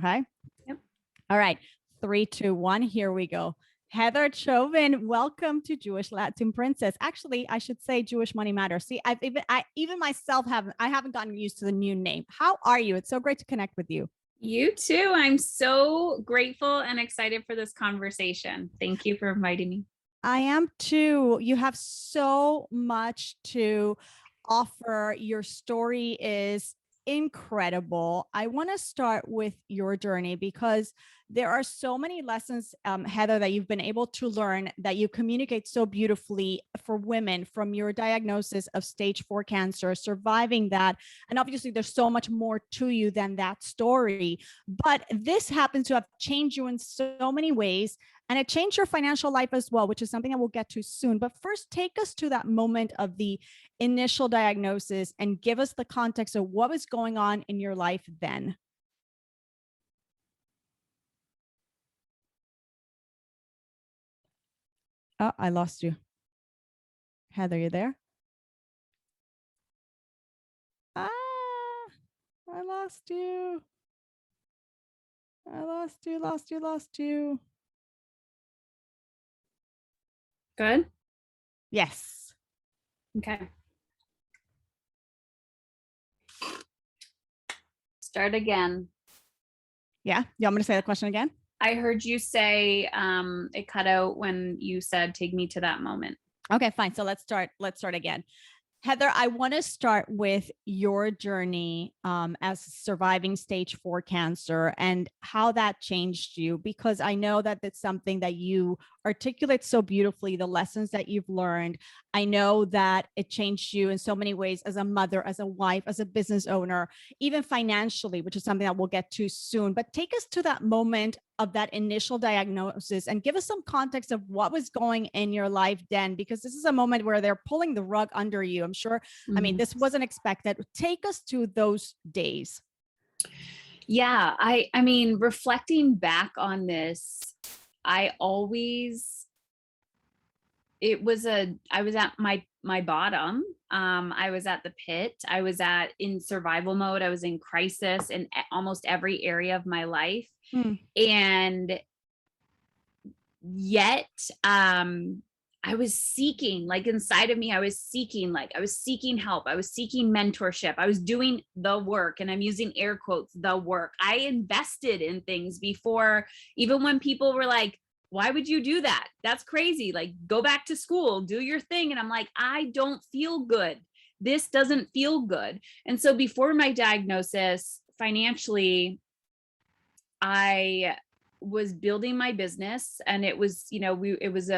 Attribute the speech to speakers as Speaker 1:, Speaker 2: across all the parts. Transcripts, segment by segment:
Speaker 1: Okay.
Speaker 2: Yep.
Speaker 1: All right. 3, 2, 1. Here we go. Heather Chauvin, welcome to Jewish Latin Princess. Actually, I should say Jewish Money Matters. See, I even myself haven't gotten used to the new name. How are you? It's so great to connect with you.
Speaker 2: You too. I'm so grateful and excited for this conversation. Thank you for inviting me.
Speaker 1: I am too. You have so much to offer. Your story is incredible. I want to start with your journey because there are so many lessons, Heather, that you've been able to learn that you communicate so beautifully for women, from your diagnosis of stage 4 cancer, surviving that. And obviously there's so much more to you than that story, but this happens to have changed you in so many ways. And it changed your financial life as well, which is something I will get to soon. But first, take us to that moment of the initial diagnosis and give us the context of what was going on in your life then. Oh, I lost you. Heather, you there? Ah, I lost you. I lost you.
Speaker 2: Good?
Speaker 1: Yes.
Speaker 2: Okay. Start again.
Speaker 1: Yeah. You want me to say the question again?
Speaker 2: I heard you say it cut out when you said, take me to that moment.
Speaker 1: Okay, fine. So let's start again. Heather, I want to start with your journey as surviving stage 4 cancer and how that changed you, because I know that it's something that you articulate so beautifully, the lessons that you've learned. I know that it changed you in so many ways as a mother, as a wife, as a business owner, even financially, which is something that we'll get to soon. But take us to that moment of that initial diagnosis and give us some context of what was going in your life then, because this is a moment where they're pulling the rug under you. I'm sure. I mean, this wasn't expected. Take us to those days.
Speaker 2: Yeah, I mean, reflecting back on this, I was at my bottom. I was at the pit. I was in survival mode. I was in crisis in almost every area of my life. And yet, I was seeking, like inside of me, I was seeking help. I was seeking mentorship. I was doing the work, and I'm using air quotes, the work. I invested in things before, even when people were like, why would you do that? That's crazy. Like, go back to school, do your thing. And I'm like, I don't feel good. This doesn't feel good. And so before my diagnosis, financially, I was building my business, and it was, it was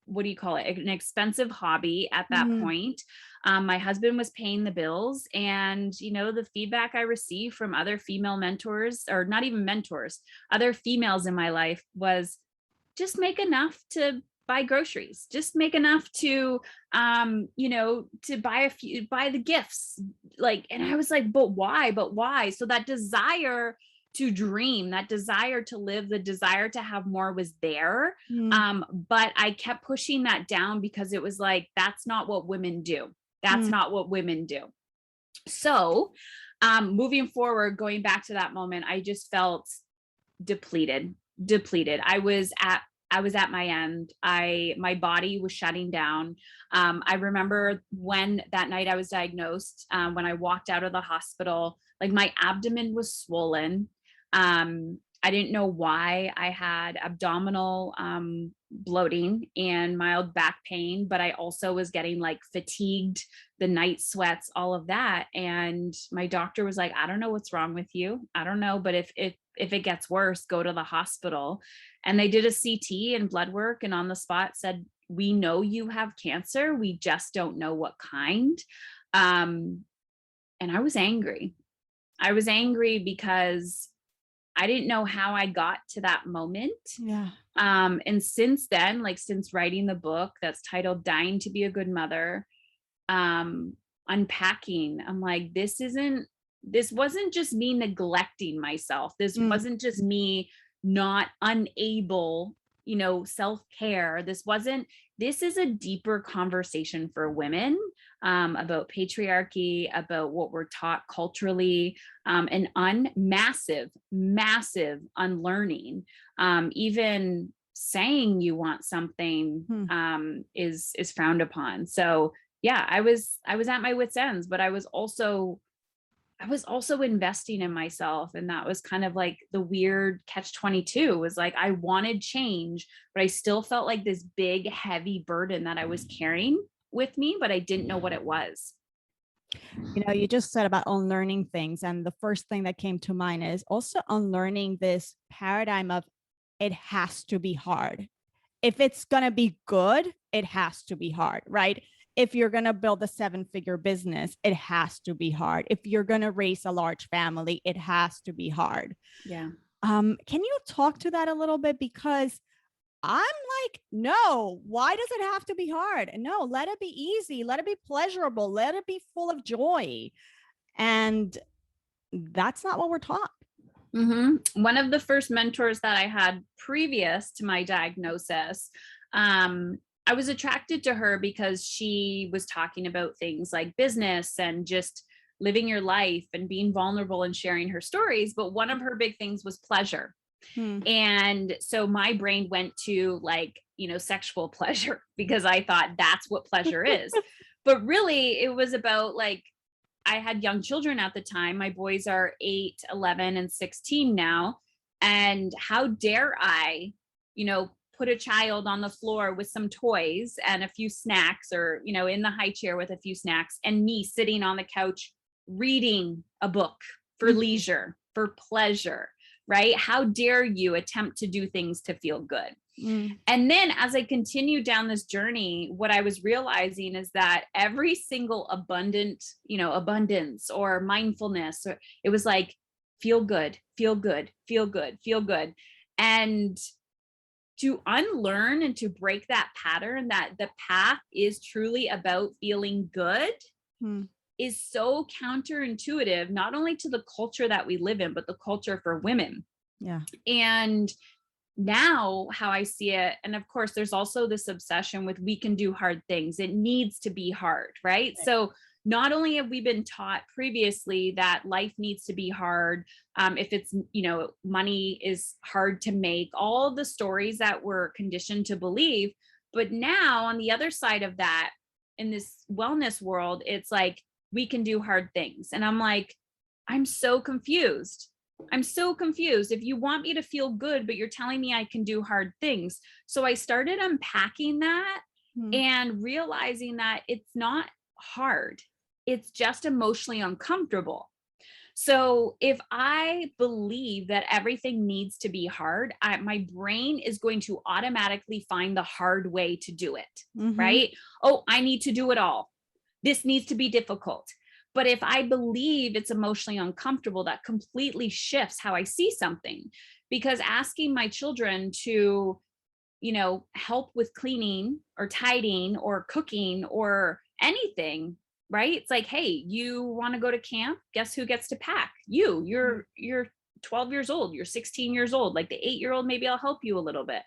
Speaker 2: what do you call it? An expensive hobby at that point. My husband was paying the bills, and, the feedback I received from other female mentors, or not even mentors, other females in my life, was just make enough to buy groceries, just make enough to, to buy the gifts. Like, and I was like, but why? So that desire to dream, that desire to live, the desire to have more was there. But I kept pushing that down because it was like, that's not what women do. That's not what women do. So moving forward, going back to that moment, I just felt depleted. I was at my end. My body was shutting down. I remember when that night I was diagnosed, when I walked out of the hospital, like my abdomen was swollen. I didn't know why. I had abdominal bloating and mild back pain, but I also was getting like fatigued, the night sweats, all of that. And my doctor was like, I don't know what's wrong with you. I don't know, but if it gets worse, go to the hospital. And they did a CT and blood work, and on the spot said, we know you have cancer. We just don't know what kind. And I was angry. I was angry because I didn't know how I got to that moment.
Speaker 1: Yeah.
Speaker 2: And since then, like since writing the book that's titled Dying to Be a Good Mother, unpacking, I'm like, this wasn't just me neglecting myself. This wasn't just me not unable self-care. This is a deeper conversation for women, about patriarchy, about what we're taught culturally, and massive unlearning. Even saying you want something, is frowned upon. So yeah, I was at my wit's ends, but I was also investing in myself. And that was kind of like the weird catch 22, was like, I wanted change, but I still felt like this big, heavy burden that I was carrying with me, but I didn't know what it was.
Speaker 1: You just said about unlearning things. And the first thing that came to mind is also unlearning this paradigm of it has to be hard. If it's going to be good, it has to be hard, right? If you're going to build a 7-figure business, it has to be hard. If you're going to raise a large family, it has to be hard.
Speaker 2: Yeah.
Speaker 1: Can you talk to that a little bit? Because I'm like, no, why does it have to be hard? No, let it be easy. Let it be pleasurable. Let it be full of joy. And that's not what we're taught.
Speaker 2: One of the first mentors that I had previous to my diagnosis, I was attracted to her because she was talking about things like business and just living your life and being vulnerable and sharing her stories. But one of her big things was pleasure. And so my brain went to like, sexual pleasure, because I thought that's what pleasure is. But really, it was about like, I had young children at the time. My boys are 8, 11, and 16 now. And how dare I, put a child on the floor with some toys and a few snacks, or, in the high chair with a few snacks, and me sitting on the couch reading a book for leisure, for pleasure, right? How dare you attempt to do things to feel good? And then as I continued down this journey, what I was realizing is that every single abundance or mindfulness, or it was like, feel good, feel good, feel good, feel good. And to unlearn and to break that pattern, that the path is truly about feeling good, is so counterintuitive, not only to the culture that we live in, but the culture for women.
Speaker 1: Yeah.
Speaker 2: And now how I see it, and of course there's also this obsession with, we can do hard things, it needs to be hard, right? So not only have we been taught previously that life needs to be hard, if it's, money is hard to make, all the stories that we're conditioned to believe, but now on the other side of that, in this wellness world, it's like, we can do hard things. And I'm like, I'm so confused. If you want me to feel good, but you're telling me I can do hard things. So I started unpacking that and realizing that it's not hard. It's just emotionally uncomfortable. So if I believe that everything needs to be hard, my brain is going to automatically find the hard way to do it, right? Oh, I need to do it all. This needs to be difficult. But if I believe it's emotionally uncomfortable, that completely shifts how I see something. Because asking my children to, help with cleaning or tidying or cooking or anything, right? It's like, hey, you want to go to camp? Guess who gets to pack? You're 12 years old, you're 16 years old, like the 8-year-old, maybe I'll help you a little bit.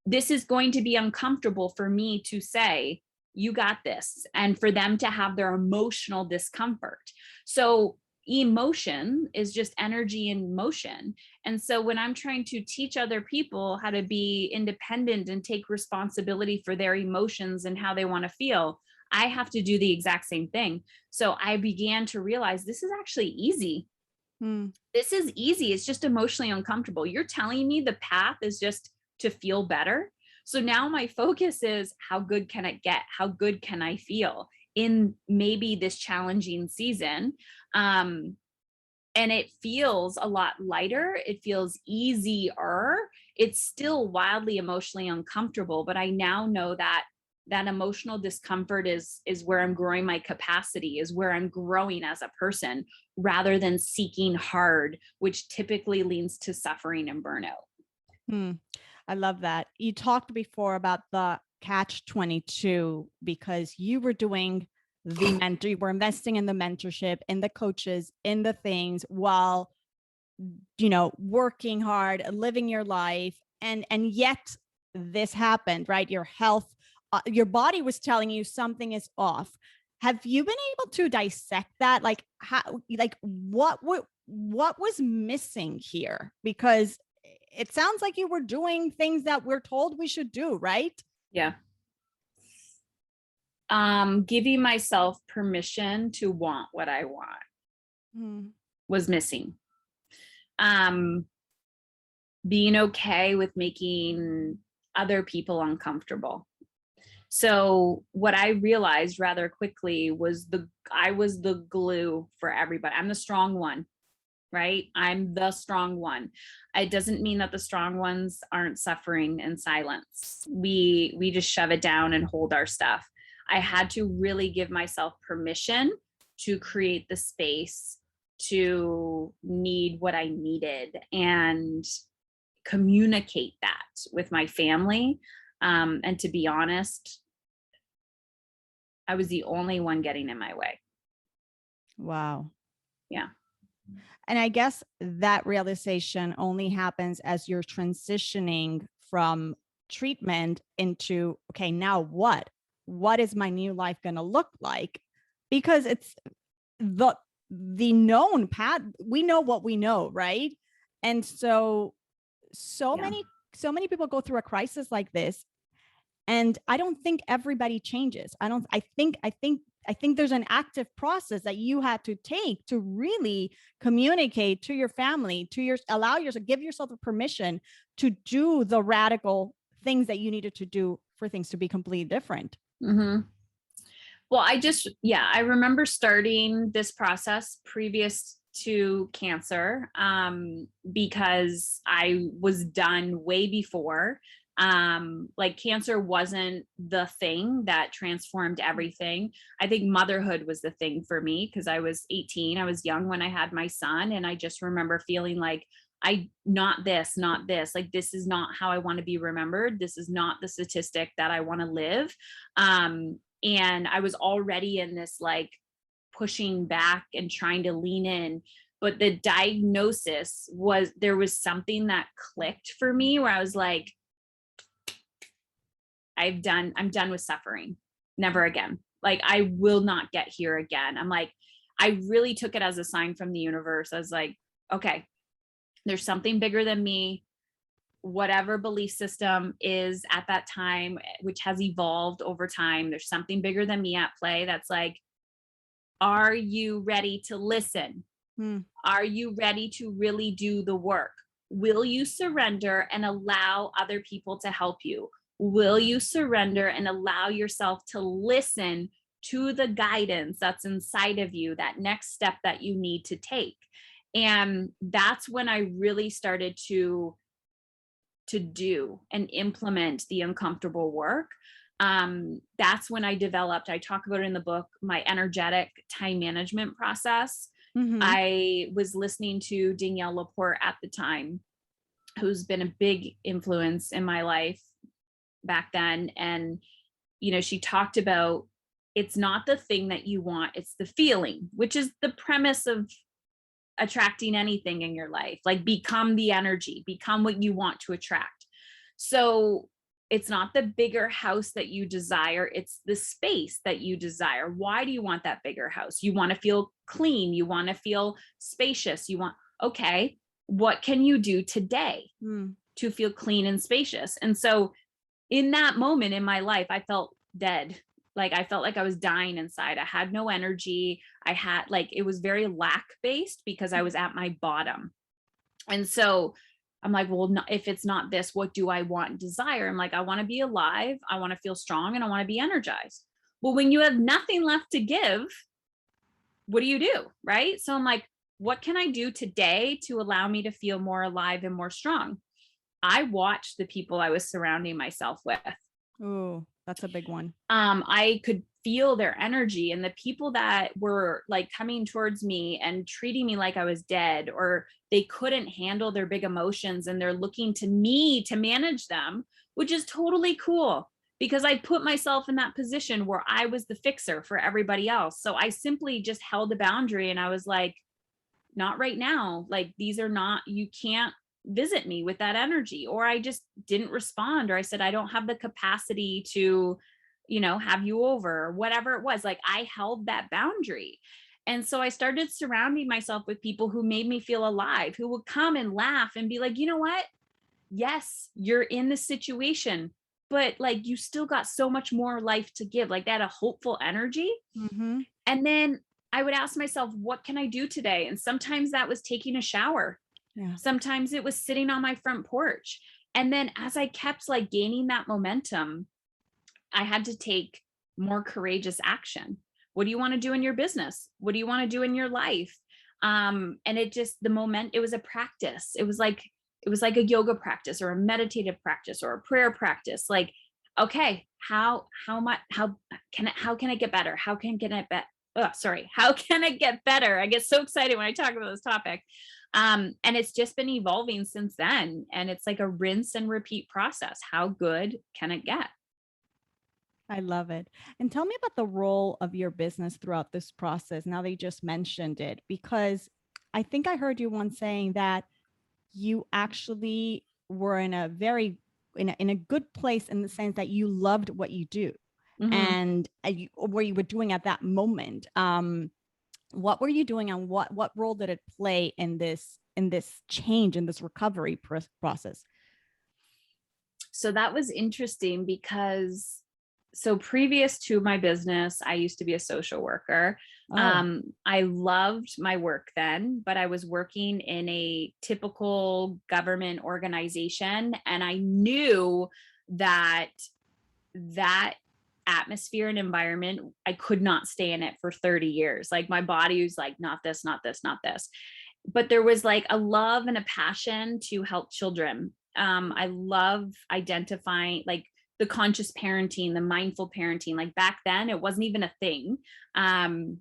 Speaker 2: This is going to be uncomfortable for me to say, you got this, and for them to have their emotional discomfort. So emotion is just energy in motion. And so when I'm trying to teach other people how to be independent and take responsibility for their emotions and how they want to feel, I have to do the exact same thing. So I began to realize this is actually easy. This is easy. It's just emotionally uncomfortable. You're telling me the path is just to feel better. So now my focus is, how good can it get? How good can I feel in maybe this challenging season? And it feels a lot lighter. It feels easier. It's still wildly emotionally uncomfortable, but I now know that that emotional discomfort is where I'm growing my capacity, is where I'm growing as a person, rather than seeking hard, which typically leads to suffering and burnout.
Speaker 1: I love that. You talked before about the catch 22, because you were doing the mentor, you were investing in the mentorship, in the coaches, in the things, while, working hard, living your life. And yet this happened, right? Your health, your body was telling you something is off. Have you been able to dissect that? Like how, like what was missing here? Because it sounds like you were doing things that we're told we should do, right?
Speaker 2: Yeah. Giving myself permission to want what I want
Speaker 1: Mm.
Speaker 2: was missing. Um, being okay with making other people uncomfortable. So what I realized rather quickly was I was the glue for everybody. I'm the strong one, right? I'm the strong one. It doesn't mean that the strong ones aren't suffering in silence. We just shove it down and hold our stuff. I had to really give myself permission to create the space to need what I needed and communicate that with my family. And to be honest, I was the only one getting in my way.
Speaker 1: Wow.
Speaker 2: Yeah.
Speaker 1: And I guess that realization only happens as you're transitioning from treatment into, okay, now what? What is my new life going to look like? Because it's the known path. We know what we know, right? And
Speaker 2: Yeah.
Speaker 1: so many people go through a crisis like this, and I don't think everybody changes. I think there's an active process that you had to take to really communicate to your family, to your, allow yourself, give yourself a permission to do the radical things that you needed to do for things to be completely different.
Speaker 2: Mm-hmm. Well, I remember starting this process previous to cancer, because I was done way before. Like cancer wasn't the thing that transformed everything. I think motherhood was the thing for me because I was 18. I was young when I had my son. And I just remember feeling like, not this, like, this is not how I want to be remembered. This is not the statistic that I want to live. And I was already in this like pushing back and trying to lean in. But the diagnosis was, there was something that clicked for me where I was like, I'm done with suffering. Never again. Like, I will not get here again. I'm like, I really took it as a sign from the universe. I was like, okay, there's something bigger than me. Whatever belief system is at that time, which has evolved over time, there's something bigger than me at play that's like, are you ready to listen? Are you ready to really do the work? Will you surrender and allow other people to help you? Will you surrender and allow yourself to listen to the guidance that's inside of you, that next step that you need to take? And that's when I really started to do and implement the uncomfortable work. That's when I developed, I talk about it in the book, my energetic time management process.
Speaker 1: Mm-hmm.
Speaker 2: I was listening to Danielle Laporte at the time, who's been a big influence in my life back then. And, you know, she talked about, it's not the thing that you want, it's the feeling, which is the premise of attracting anything in your life. Like, become the energy, become what you want to attract. So it's not the bigger house that you desire, it's the space that you desire. Why do you want that bigger house? You want to feel clean, you want to feel spacious, you want, okay, what can you do today to feel clean and spacious? And so in that moment in my life, I felt dead. Like, I felt like I was dying inside. I had no energy. I had, like, it was very lack based because I was at my bottom. And so I'm like, well, no, if it's not this, what do I want and desire? I'm like, I want to be alive. I want to feel strong, and I want to be energized. Well, when you have nothing left to give, what do? Right. So I'm like, what can I do today to allow me to feel more alive and more strong? I watched the people I was surrounding myself with.
Speaker 1: Oh, that's a big one.
Speaker 2: I could feel their energy, and the people that were like coming towards me and treating me like I was dead, or they couldn't handle their big emotions and they're looking to me to manage them, which is totally cool because I put myself in that position where I was the fixer for everybody else. So I simply just held a boundary and I was like, not right now. Like, these are not, you can't visit me with that energy, or I just didn't respond, or I said, I don't have the capacity to, have you over, or whatever it was. Like, I held that boundary. And so I started surrounding myself with people who made me feel alive, who would come and laugh and be like, you know what? Yes, you're in this situation, but like, you still got so much more life to give. Like, that a hopeful energy.
Speaker 1: Mm-hmm.
Speaker 2: And then I would ask myself, what can I do today? And sometimes that was taking a shower.
Speaker 1: Yeah.
Speaker 2: Sometimes it was sitting on my front porch. And then as I kept like gaining that momentum, I had to take more courageous action. What do you want to do in your business? What do you want to do in your life? And it just, it was a practice. It was like a yoga practice or a meditative practice or a prayer practice. Like, okay, how can I get better? How can I bet? Oh, sorry. How can I get better? I get so excited when I talk about this topic. And it's just been evolving since then. And it's like a rinse and repeat process. How good can it get?
Speaker 1: I love it. And tell me about the role of your business throughout this process. Now that you just mentioned it, because I think I heard you once saying that you actually were in a good place in the sense that you loved what you do
Speaker 2: Mhm.
Speaker 1: and what you were doing at that moment. What were you doing and what role did it play in this change in this recovery process?
Speaker 2: So that was interesting because so previous to my business, I used to be a social worker.
Speaker 1: Oh,
Speaker 2: I loved my work then, but I was working in a typical government organization, and I knew that that atmosphere and environment, I could not stay in it for 30 years. Like, my body was like, not this, not this, not this. But there was like a love and a passion to help children. I love identifying like the conscious parenting, the mindful parenting. Like, back then, it wasn't even a thing. Um,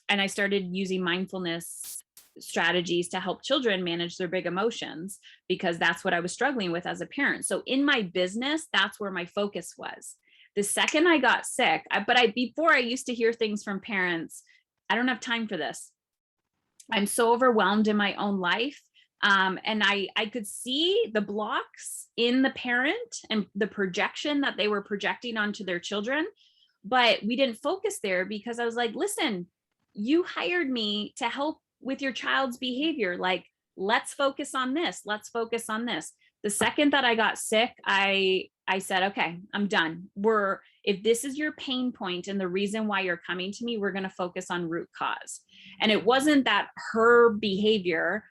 Speaker 2: and I started using mindfulness strategies to help children manage their big emotions, because that's what I was struggling with as a parent. So in my business, that's where my focus was. The second I got sick, before I used to hear things from parents, I don't have time for this. I'm so overwhelmed in my own life. And I could see the blocks in the parent and the projection that they were projecting onto their children. But we didn't focus there because I was like, listen, you hired me to help with your child's behavior. Like, let's focus on this. Let's focus on this. The second that I got sick, I said, okay, I'm done. If this is your pain point and the reason why you're coming to me, we're going to focus on root cause. And it wasn't that her behavior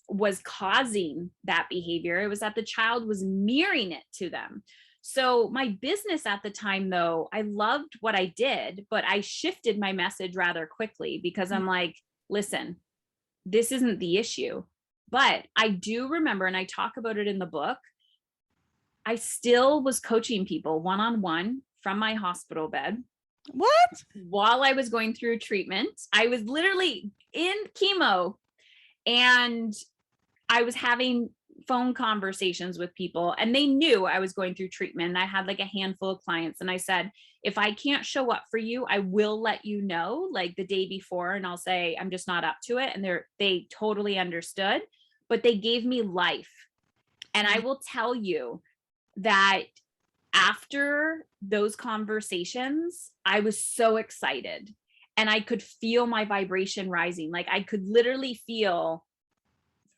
Speaker 2: was causing that behavior. It was that the child was mirroring it to them. So my business at the time, though, I loved what I did, but I shifted my message rather quickly because I'm like, listen, this isn't the issue. But I do remember, and I talk about it in the book, I still was coaching people one-on-one from my hospital bed
Speaker 1: what?
Speaker 2: while I was going through treatment. I was literally in chemo, and I was having phone conversations with people, and they knew I was going through treatment. I had like a handful of clients, and I said, if I can't show up for you, I will let you know like the day before, and I'll say I'm just not up to it. And they totally understood, but they gave me life. And I will tell you that after those conversations, I was so excited, and I could feel my vibration rising. Like, I could literally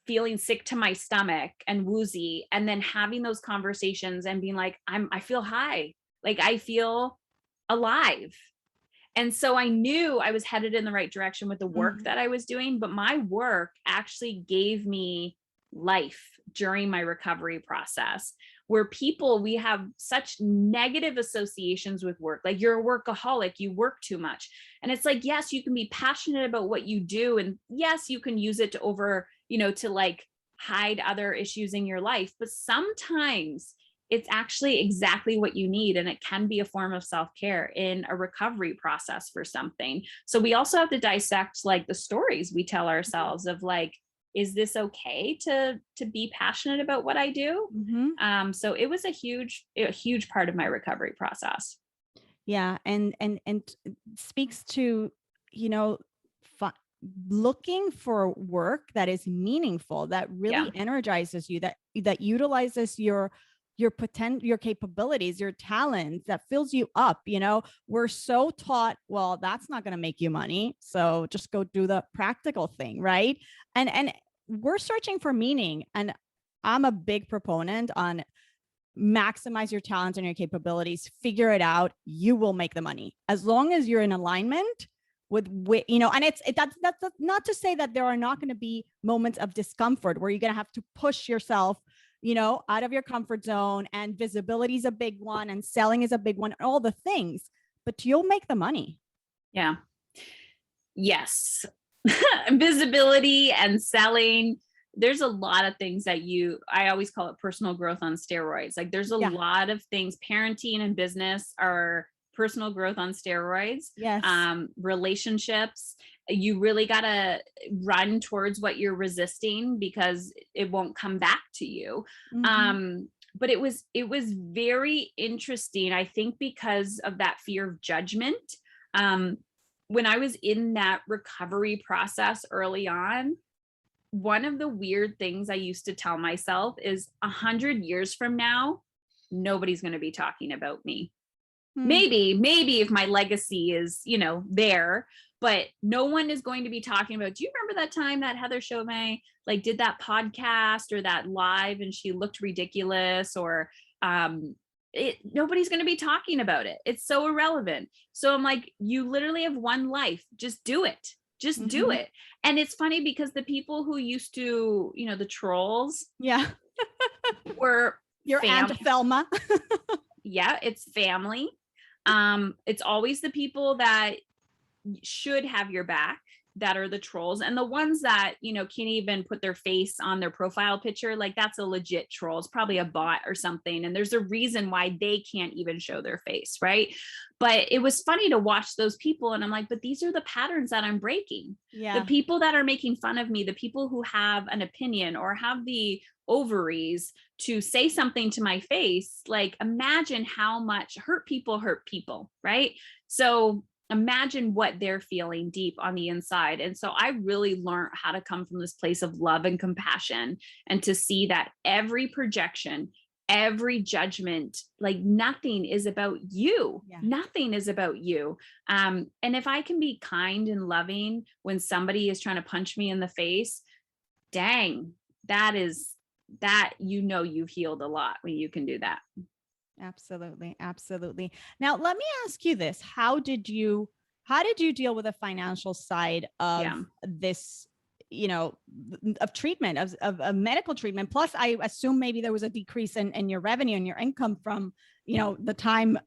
Speaker 2: feeling sick to my stomach and woozy, and then having those conversations and being like, I feel high. Like, I feel alive. And so I knew I was headed in the right direction with the work
Speaker 1: Mhm.
Speaker 2: that I was doing, but my work actually gave me life during my recovery process. Where we have such negative associations with work. Like, you're a workaholic, you work too much. And it's like, yes, you can be passionate about what you do. And yes, you can use it to like hide other issues in your life. But sometimes it's actually exactly what you need. And it can be a form of self-care in a recovery process for something. So we also have to dissect like the stories we tell ourselves of like, is this okay to be passionate about what I do?
Speaker 1: Mhm.
Speaker 2: So it was a huge part of my recovery process.
Speaker 1: Yeah, and speaks to, you know, looking for work that is meaningful, that
Speaker 2: Yeah.
Speaker 1: really energizes you, that utilizes your potential, your capabilities, your talents, that fills you up. We're so taught, well, that's not going to make you money, so just go do the practical thing, right? And we're searching for meaning, and I'm a big proponent on maximize your talents and your capabilities, figure it out, you will make the money as long as you're in alignment with and that's not to say that there are not going to be moments of discomfort where you're going to have to push yourself out of your comfort zone, and visibility is a big one, and selling is a big one, all the things, but you'll make the money.
Speaker 2: Yeah. Yes. Visibility and selling. There's a lot of things that I always call it personal growth on steroids. Like there's a
Speaker 1: Yeah.
Speaker 2: lot of things, parenting and business are personal growth on steroids.
Speaker 1: Yes.
Speaker 2: Relationships, you really got to run towards what you're resisting because it won't come back to you. But it was very interesting, I think, because of that fear of judgment. When I was in that recovery process early on, one of the weird things I used to tell myself is 100 years from now, nobody's going to be talking about me. Maybe if my legacy is, there, but no one is going to be talking about, do you remember that time that Heather Chauvin like did that podcast or that live and she looked ridiculous, or nobody's going to be talking about it. It's so irrelevant. So I'm like, you literally have one life. Just do it. Just do it. And it's funny because the people who used to, the trolls,
Speaker 1: yeah,
Speaker 2: were
Speaker 1: your Aunt Thelma.
Speaker 2: Yeah, it's family. It's always the people that should have your back that are the trolls, and the ones that can't even put their face on their profile picture, like that's a legit troll. It's probably a bot or something, and there's a reason why they can't even show their face, right? But it was funny to watch those people, and I'm like, but these are the patterns that I'm breaking.
Speaker 1: Yeah.
Speaker 2: The people that are making fun of me, the people who have an opinion or have the ovaries to say something to my face, like imagine how much hurt people, right? So imagine what they're feeling deep on the inside. And so I really learned how to come from this place of love and compassion, and to see that every projection, every judgment, like nothing is about you.
Speaker 1: Yeah.
Speaker 2: Nothing is about you. And if I can be kind and loving when somebody is trying to punch me in the face, dang, you've healed a lot when you can do that.
Speaker 1: Absolutely. Absolutely. Now, let me ask you this. How did you deal with the financial side of this, of treatment, of medical treatment? Plus, I assume maybe there was a decrease in your revenue and your income from, the time,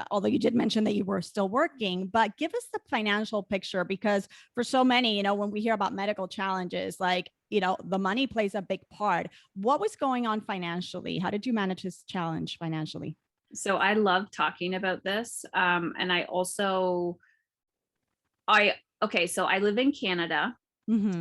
Speaker 1: although you did mention that you were still working, but give us the financial picture, because for so many, when we hear about medical challenges, like, the money plays a big part. What was going on financially? How did you manage this challenge financially?
Speaker 2: So I love talking about this. And so I live in Canada.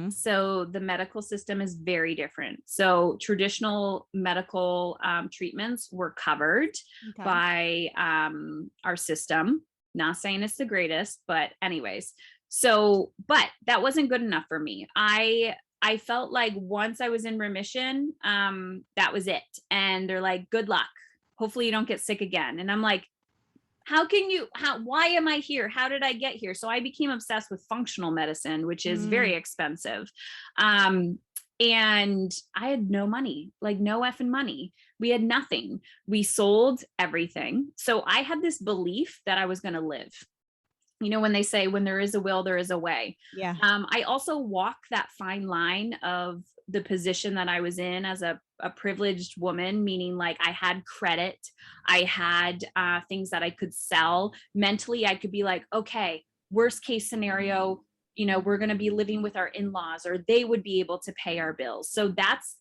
Speaker 2: So the medical system is very different. So traditional medical treatments were covered by our system. Not saying it's the greatest, but anyways. But that wasn't good enough for me. I felt like once I was in remission, that was it. And they're like, good luck. Hopefully you don't get sick again. And I'm like, why am I here? How did I get here? So I became obsessed with functional medicine, which is very expensive. And I had no money, like no effing money. We had nothing. We sold everything. So I had this belief that I was going to live. When they say, when there is a will, there is a way.
Speaker 1: Yeah.
Speaker 2: I also walk that fine line of the position that I was in as a privileged woman, meaning like I had credit, I had things that I could sell. Mentally, I could be like, okay, worst case scenario, we're going to be living with our in-laws, or they would be able to pay our bills. So that's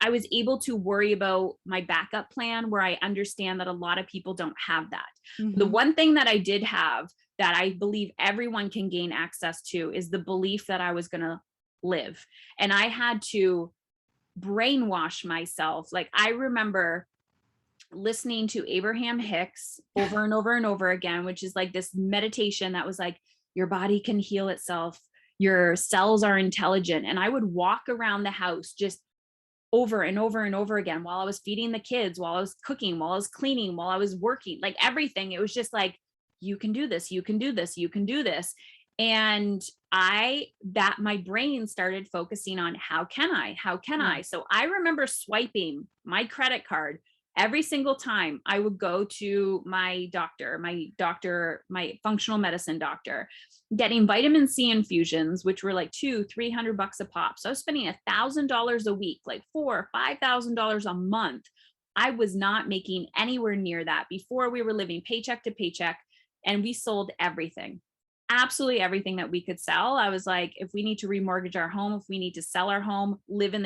Speaker 2: I was able to worry about my backup plan, where I understand that a lot of people don't have that. The one thing that I did have that I believe everyone can gain access to is the belief that I was going to live. And I had to brainwash myself. Like I remember listening to Abraham Hicks over and over and over again, which is like this meditation that was like, your body can heal itself. your cells are intelligent. And I would walk around the house just over and over and over again while I was feeding the kids, while I was cooking, while I was cleaning, while I was working, like everything. It was just like, you can do this, you can do this, you can do this. And my brain started focusing on how can I? So I remember swiping my credit card every single time I would go to my functional medicine doctor, getting vitamin C infusions, which were like $200-300 a pop. So I was spending $1,000 a week, like $4,000-5,000 a month. I was not making anywhere near that before. We were living paycheck to paycheck, and we sold everything, absolutely everything that we could sell. I was like, if we need to remortgage our home, if we need to sell our home, live in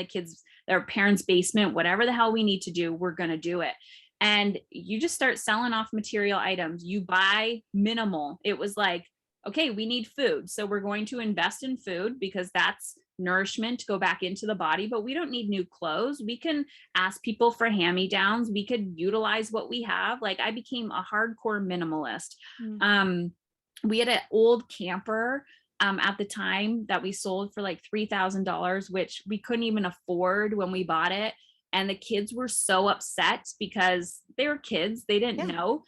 Speaker 2: their parents' basement, whatever the hell we need to do, we're going to do it. And you just start selling off material items. You buy minimal. It was like, okay, we need food, so we're going to invest in food because that's nourishment to go back into the body, but we don't need new clothes. We can ask people for hand-me-downs. We could utilize what we have. Like, I became a hardcore minimalist. We had an old camper at the time that we sold for like $3,000, which we couldn't even afford when we bought it. And the kids were so upset because they were kids, they didn't know.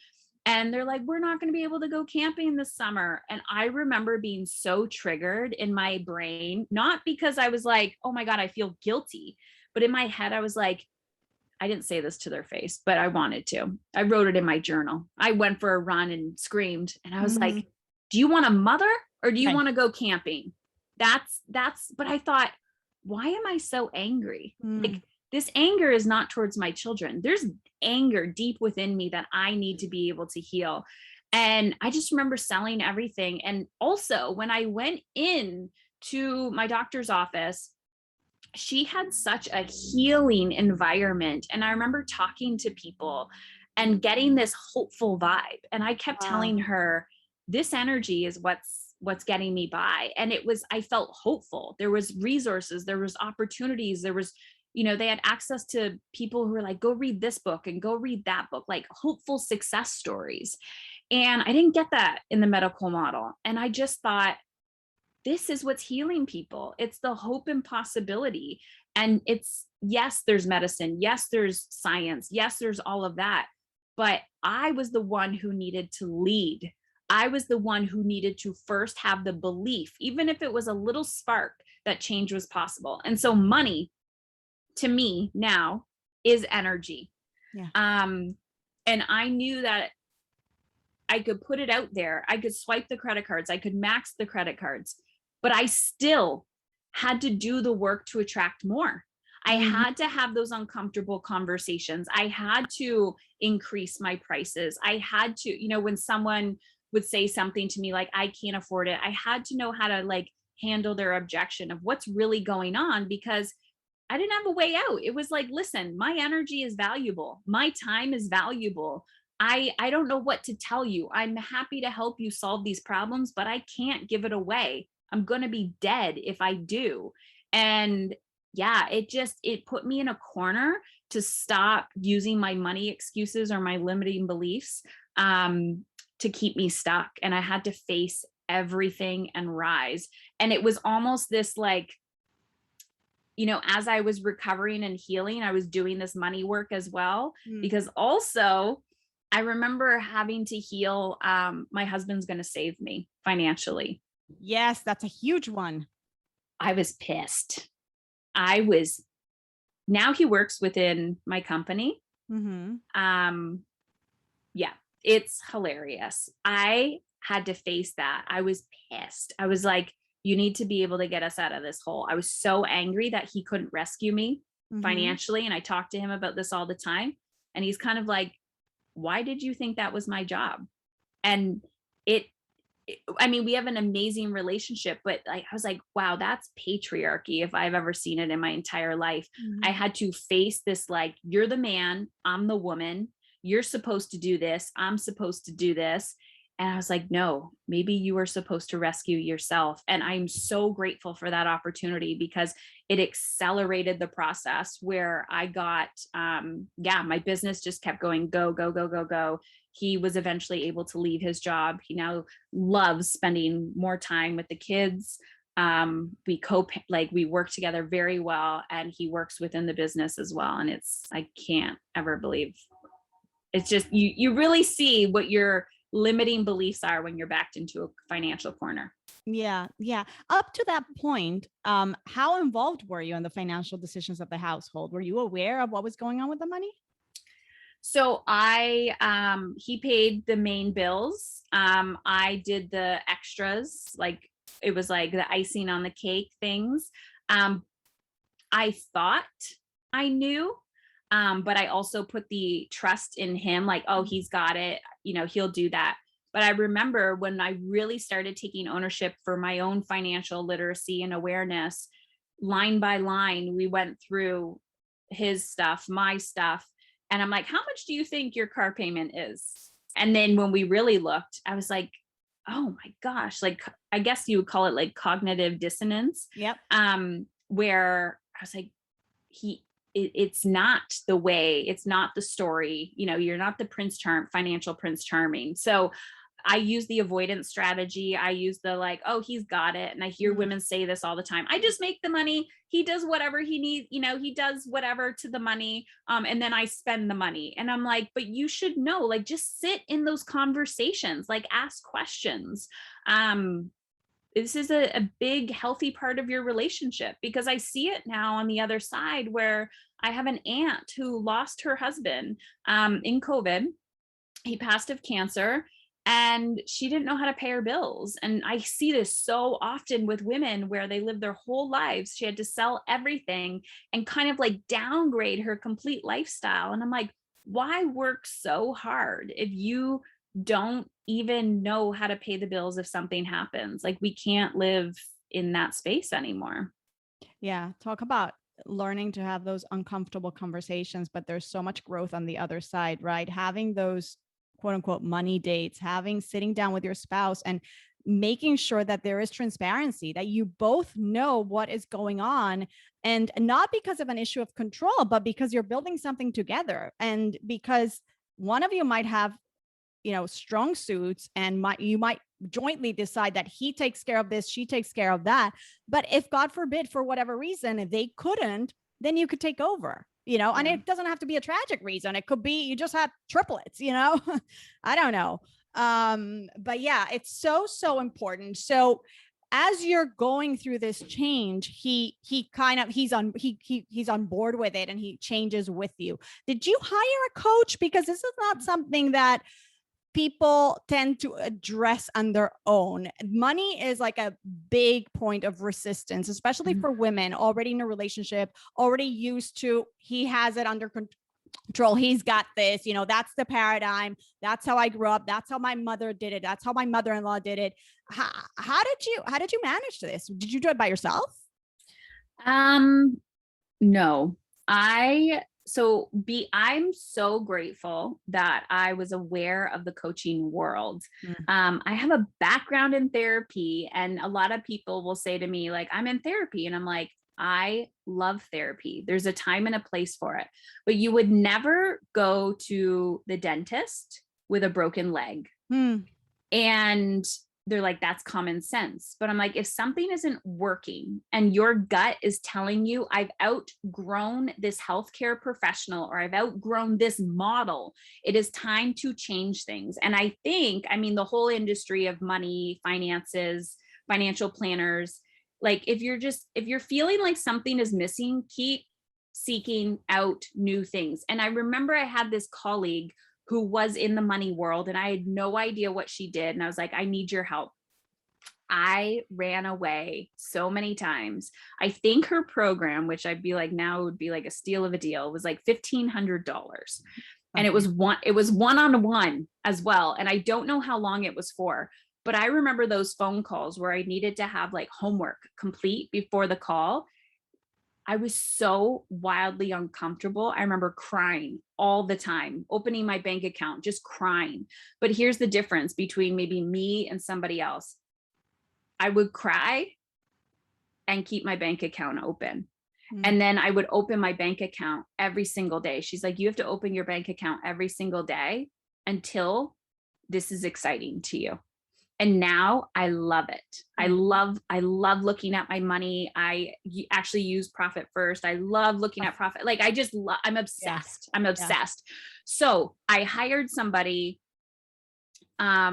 Speaker 2: And they're like, we're not going to be able to go camping this summer. And I remember being so triggered in my brain, not because I was like, oh my God, I feel guilty. But in my head, I was like, I didn't say this to their face, but I wanted to. I wrote it in my journal. I went for a run and screamed. And I was like, do you want a mother or do you want to go camping? But I thought, why am I so angry? Like, this anger is not towards my children. There's anger deep within me that I need to be able to heal. And I just remember selling everything. And also when I went in to my doctor's office, she had such a healing environment. And I remember talking to people and getting this hopeful vibe. And I kept telling her, this energy is what's getting me by. And I felt hopeful. There was resources, there was opportunities, there was, they had access to people who were like, go read this book and go read that book, like hopeful success stories. And I didn't get that in the medical model. And I just thought, this is what's healing people. It's the hope and possibility. And yes, there's medicine. Yes, there's science. Yes, there's all of that. But I was the one who needed to lead. I was the one who needed to first have the belief, even if it was a little spark, that change was possible. And so money, to me now, is energy.
Speaker 1: Yeah.
Speaker 2: And I knew that I could put it out there. I could swipe the credit cards. I could max the credit cards, but I still had to do the work to attract more. I had to have those uncomfortable conversations. I had to increase my prices. I had to, when someone would say something to me like, I can't afford it, I had to know how to like handle their objection of what's really going on, because I didn't have a way out. It was like, listen, my energy is valuable. My time is valuable. I don't know what to tell you. I'm happy to help you solve these problems, but I can't give it away. I'm going to be dead if I do. And yeah, it put me in a corner to stop using my money excuses or my limiting beliefs to keep me stuck. And I had to face everything and rise. And it was almost this like, as I was recovering and healing, I was doing this money work as well, because also I remember having to heal. My husband's going to save me financially.
Speaker 1: Yes, that's a huge one.
Speaker 2: I was pissed. Now he works within my company. Yeah, it's hilarious. I had to face that. I was pissed. I was like, you need to be able to get us out of this hole. I was so angry that he couldn't rescue me financially. And I talk to him about this all the time. And he's kind of like, why did you think that was my job? And we have an amazing relationship, but I was like, wow, that's patriarchy if I've ever seen it in my entire life. I had to face this, like, you're the man, I'm the woman. You're supposed to do this. I'm supposed to do this. And I was like, no, maybe you are supposed to rescue yourself. And I'm so grateful for that opportunity, because it accelerated the process where I got, my business just kept going, go, go, go, go, go. He was eventually able to leave his job. He now loves spending more time with the kids. We work together very well, and he works within the business as well. And I can't ever believe, it's just, you really see what your limiting beliefs are when you're backed into a financial corner.
Speaker 1: Yeah. Yeah. Up to that point, how involved were you in the financial decisions of the household? Were you aware of what was going on with the money?
Speaker 2: So he paid the main bills. I did the extras, like it was like the icing on the cake things. Um, I thought I knew, but I also put the trust in him, like, oh, he's got it, he'll do that. But I remember when I really started taking ownership for my own financial literacy and awareness, line by line, we went through his stuff, my stuff. And I'm like, how much do you think your car payment is? And then when we really looked, I was like, oh my gosh, like, I guess you would call it like cognitive dissonance.
Speaker 1: Yep.
Speaker 2: Where I was like, it's not the way, it's not the story, you're not the financial Prince Charming. So I use the avoidance strategy. I use the like, oh, he's got it. And I hear women say this all the time. I just make the money. He does whatever he needs, he does whatever to the money. And then I spend the money. And I'm like, but you should know, like, just sit in those conversations, like ask questions. This is a big, healthy part of your relationship, because I see it now on the other side, where I have an aunt who lost her husband in COVID. He passed of cancer, and she didn't know how to pay her bills. And I see this so often with women, where they live their whole lives. She had to sell everything and kind of like downgrade her complete lifestyle. And I'm like, why work so hard if you don't even know how to pay the bills if something happens? Like, we can't live in that space anymore.
Speaker 1: Yeah. Talk about learning to have those uncomfortable conversations, but there's so much growth on the other side, right? Having those quote unquote money dates, sitting down with your spouse and making sure that there is transparency, that you both know what is going on, and not because of an issue of control, but because you're building something together, and because one of you might have strong suits, and you might jointly decide that he takes care of this, she takes care of that. But if God forbid, for whatever reason, if they couldn't, then you could take over, and it doesn't have to be a tragic reason. It could be you just had triplets, I don't know. But yeah, it's so important. So as you're going through this change, he's on board with it, and he changes with you. Did you hire a coach? Because this is not something that people tend to address on their own. Money is like a big point of resistance, especially for women already in a relationship, already used to, he has it under control, he's got this, that's the paradigm, that's how I grew up, that's how my mother did it, that's how my mother-in-law did it. How did you manage this? Did you do it by yourself?
Speaker 2: No, I'm so grateful that I was aware of the coaching world. I have a background in therapy, and a lot of people will say to me, like, I'm in therapy. And I'm like, I love therapy. There's a time and a place for it, but you would never go to the dentist with a broken leg. And they're like, that's common sense. But I'm like, if something isn't working and your gut is telling you, I've outgrown this healthcare professional, or I've outgrown this model, it is time to change things. And I think, the whole industry of money, finances, financial planners, like, if you're feeling like something is missing, keep seeking out new things. And I remember I had this colleague who was in the money world, and I had no idea what she did. And I was like, I need your help. I ran away so many times. I think her program, which I'd be like, now would be like a steal of a deal, was like $1,500. And it was one-on-one as well. And I don't know how long it was for, but I remember those phone calls where I needed to have like homework complete before the call. I was so wildly uncomfortable. I remember crying all the time, opening my bank account, just crying. But here's the difference between maybe me and somebody else. I would cry and keep my bank account open. And then I would open my bank account every single day. She's like, you have to open your bank account every single day until this is exciting to you. And now I love it. I love looking at my money. Actually use Profit First. I love looking at profit. Like I just love, I'm
Speaker 1: Yeah.
Speaker 2: obsessed. I'm
Speaker 1: Yeah.
Speaker 2: obsessed. So I hired somebody. I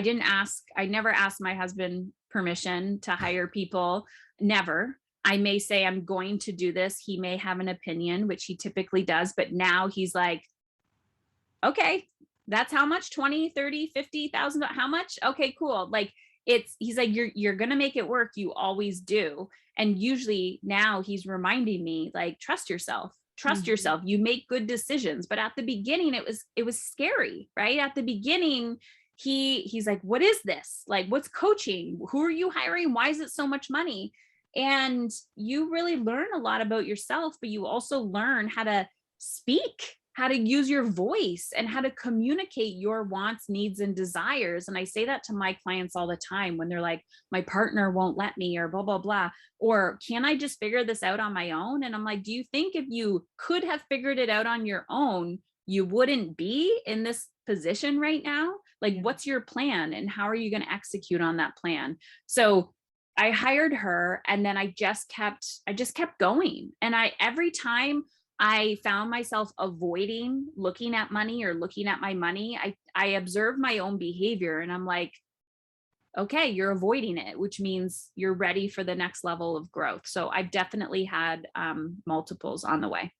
Speaker 2: never asked my husband permission to hire people. Never. I may say I'm going to do this. He may have an opinion, which he typically does, but now he's like, okay, that's how much, 20, 30, 50,000, how much? Okay, cool. Like he's like, you're going to make it work. You always do. And usually now he's reminding me like, trust yourself, trust yourself. You make good decisions. But at the beginning, it was scary, right? At the beginning, he's like, what is this? Like, what's coaching? Who are you hiring? Why is it so much money? And you really learn a lot about yourself, but you also learn how to speak, how to use your voice, and how to communicate your wants, needs, and desires. And I say that to my clients all the time when they're like, my partner won't let me, or blah, blah, blah. Or can I just figure this out on my own? And I'm like, do you think if you could have figured it out on your own, you wouldn't be in this position right now? Like, what's your plan? And how are you going to execute on that plan? So I hired her, and then I just kept going. And every time I found myself avoiding looking at money or looking at my money, I observed my own behavior, and I'm like, okay, you're avoiding it, which means you're ready for the next level of growth. So I've definitely had multiples on the way.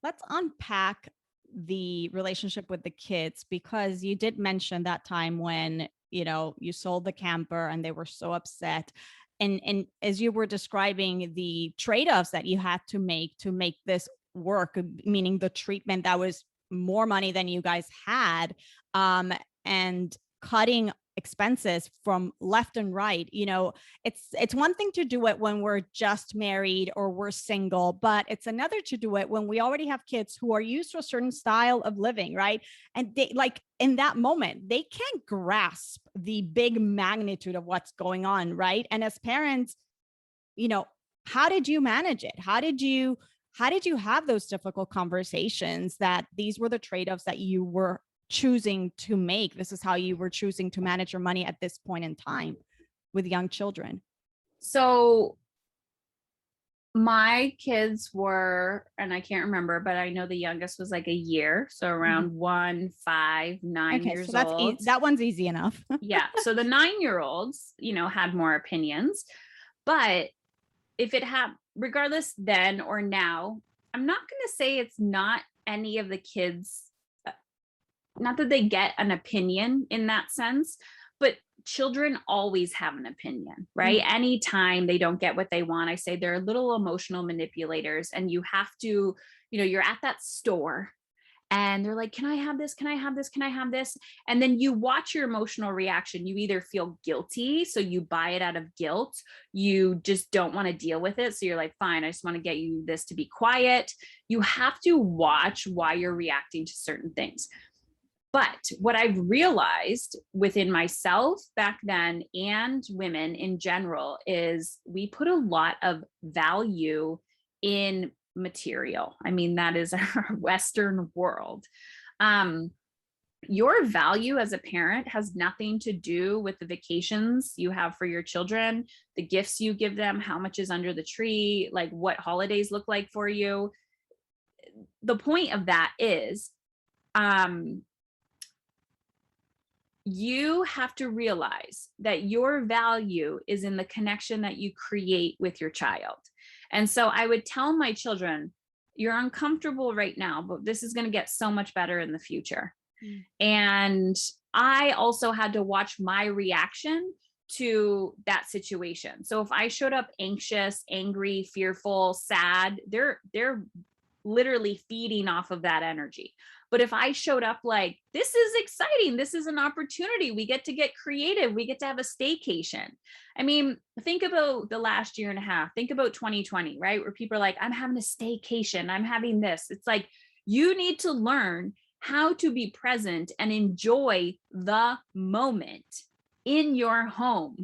Speaker 1: Let's unpack the relationship with the kids, because you did mention that time when, you sold the camper and they were so upset. And as you were describing the trade-offs that you had to make this work, meaning the treatment that was more money than you guys had, and cutting expenses from left and right. It's one thing to do it when we're just married or we're single, but it's another to do it when we already have kids who are used to a certain style of living, right? And they, like, in that moment, they can't grasp the big magnitude of what's going on, right? And as parents, you know how did you manage it? How did you have those difficult conversations that these were the trade-offs that you were choosing to make? This is how you were choosing to manage your money at this point in time with young children.
Speaker 2: So my kids were, and I can't remember, but I know the youngest was like a year. So around 1, 5, 9
Speaker 1: Okay, so
Speaker 2: years old.
Speaker 1: that one's easy enough.
Speaker 2: Yeah. So the 9-year-olds, had more opinions, but if it had, regardless then or now, I'm not going to say it's not any of the kids, not that they get an opinion in that sense, but children always have an opinion, right? Anytime they don't get what they want, I say they're little emotional manipulators, and you have to, you're at that store and they're like, can I have this? Can I have this? Can I have this? And then you watch your emotional reaction. You either feel guilty, so you buy it out of guilt. You just don't want to deal with it. So you're like, fine, I just want to get you this to be quiet. You have to watch why you're reacting to certain things. But what I've realized within myself back then and women in general is we put a lot of value in material. I mean, that is our Western world. Your value as a parent has nothing to do with the vacations you have for your children, the gifts you give them, how much is under the tree, like what holidays look like for you. The point of that is, you have to realize that your value is in the connection that you create with your child. And so I would tell my children, you're uncomfortable right now, but this is going to get so much better in the future. And I also had to watch my reaction to that situation. So if I showed up anxious, angry, fearful, sad, they're literally feeding off of that energy. But if I showed up like, this is exciting, this is an opportunity, we get to get creative, we get to have a staycation. I mean, think about the last year and a half, think about 2020, right? Where people are like, I'm having a staycation, I'm having this. It's like, you need to learn how to be present and enjoy the moment in your home.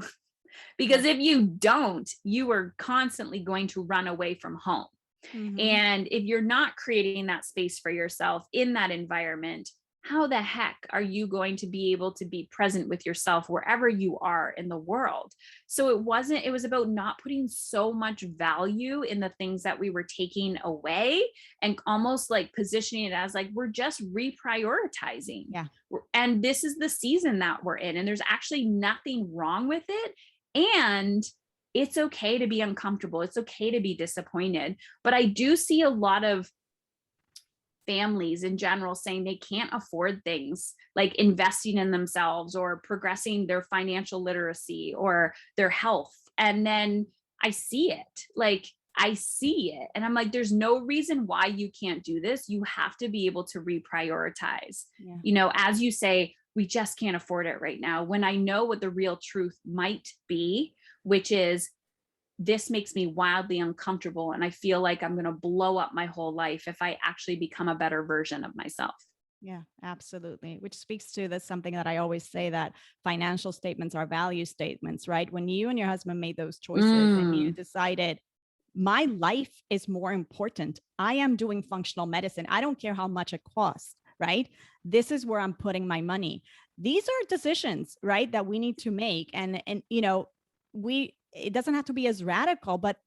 Speaker 2: Because if you don't, you are constantly going to run away from home. And if you're not creating that space for yourself in that environment, how the heck are you going to be able to be present with yourself wherever you are in the world? So it was about not putting so much value in the things that we were taking away, and almost like positioning it as like we're just reprioritizing.
Speaker 1: Yeah.
Speaker 2: And this is the season that we're in, and there's actually nothing wrong with it. And it's okay to be uncomfortable. It's okay to be disappointed. But I do see a lot of families in general saying they can't afford things like investing in themselves or progressing their financial literacy or their health. And then I see it, like I see it. And I'm like, there's no reason why you can't do this. You have to be able to reprioritize.
Speaker 1: Yeah.
Speaker 2: You know, as you say, we just can't afford it right now. When I know what the real truth might be, which is this makes me wildly uncomfortable, and I feel like I'm going to blow up my whole life if I actually become a better version of myself.
Speaker 1: Yeah, absolutely. Which speaks to that's something that I always say, that financial statements are value statements, right? When you and your husband made those choices and you
Speaker 2: Mm,
Speaker 1: decided, my life is more important. I am doing functional medicine. I don't care how much it costs, right? This is where I'm putting my money. These are decisions, right, that we need to make. And it doesn't have to be as radical, but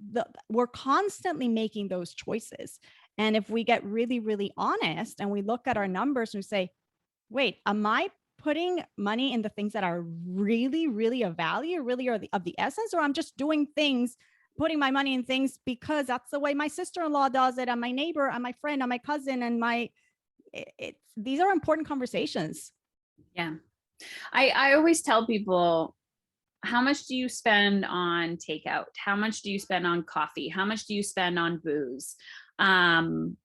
Speaker 1: we're constantly making those choices. And if we get really, really honest and we look at our numbers and we say, wait, am I putting money in the things that are really, really of value, really are of the essence, or I'm just doing things, putting my money in things because that's the way my sister-in-law does it, and my neighbor, and my friend, and my cousin, and these are important conversations.
Speaker 2: yeah. I always tell people, how much do you spend on takeout? How much do you spend on coffee? How much do you spend on booze? Um,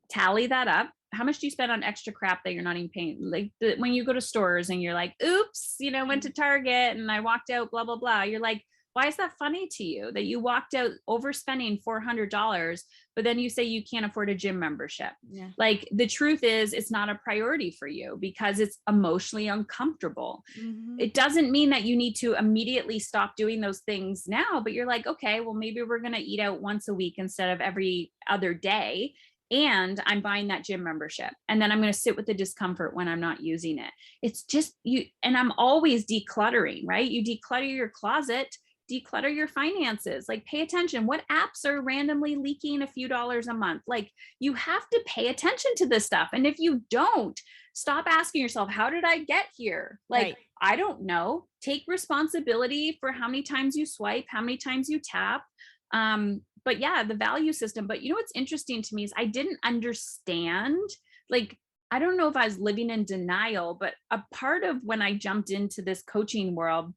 Speaker 2: Tally that up. How much do you spend on extra crap that you're not even paying? Like when you go to stores and you're like, oops, you know, went to Target and I walked out, blah, blah, blah. You're like, why is that funny to you that you walked out overspending $400, but then you say you can't afford a gym membership?
Speaker 1: Yeah.
Speaker 2: Like the truth is, it's not a priority for you because it's emotionally uncomfortable.
Speaker 1: Mm-hmm.
Speaker 2: It doesn't mean that you need to immediately stop doing those things now, but you're like, okay, well, maybe we're going to eat out once a week instead of every other day. And I'm buying that gym membership. And then I'm going to sit with the discomfort when I'm not using it. It's just you. And I'm always decluttering, right? You declutter your closet, declutter your finances, like pay attention. What apps are randomly leaking a few dollars a month? Like you have to pay attention to this stuff. And if you don't, stop asking yourself, how did I get here? Like,
Speaker 1: Right.
Speaker 2: I don't know. Take responsibility for how many times you swipe, how many times you tap. But yeah, the value system. But you know what's interesting to me is I didn't understand, like, I don't know if I was living in denial, but a part of when I jumped into this coaching world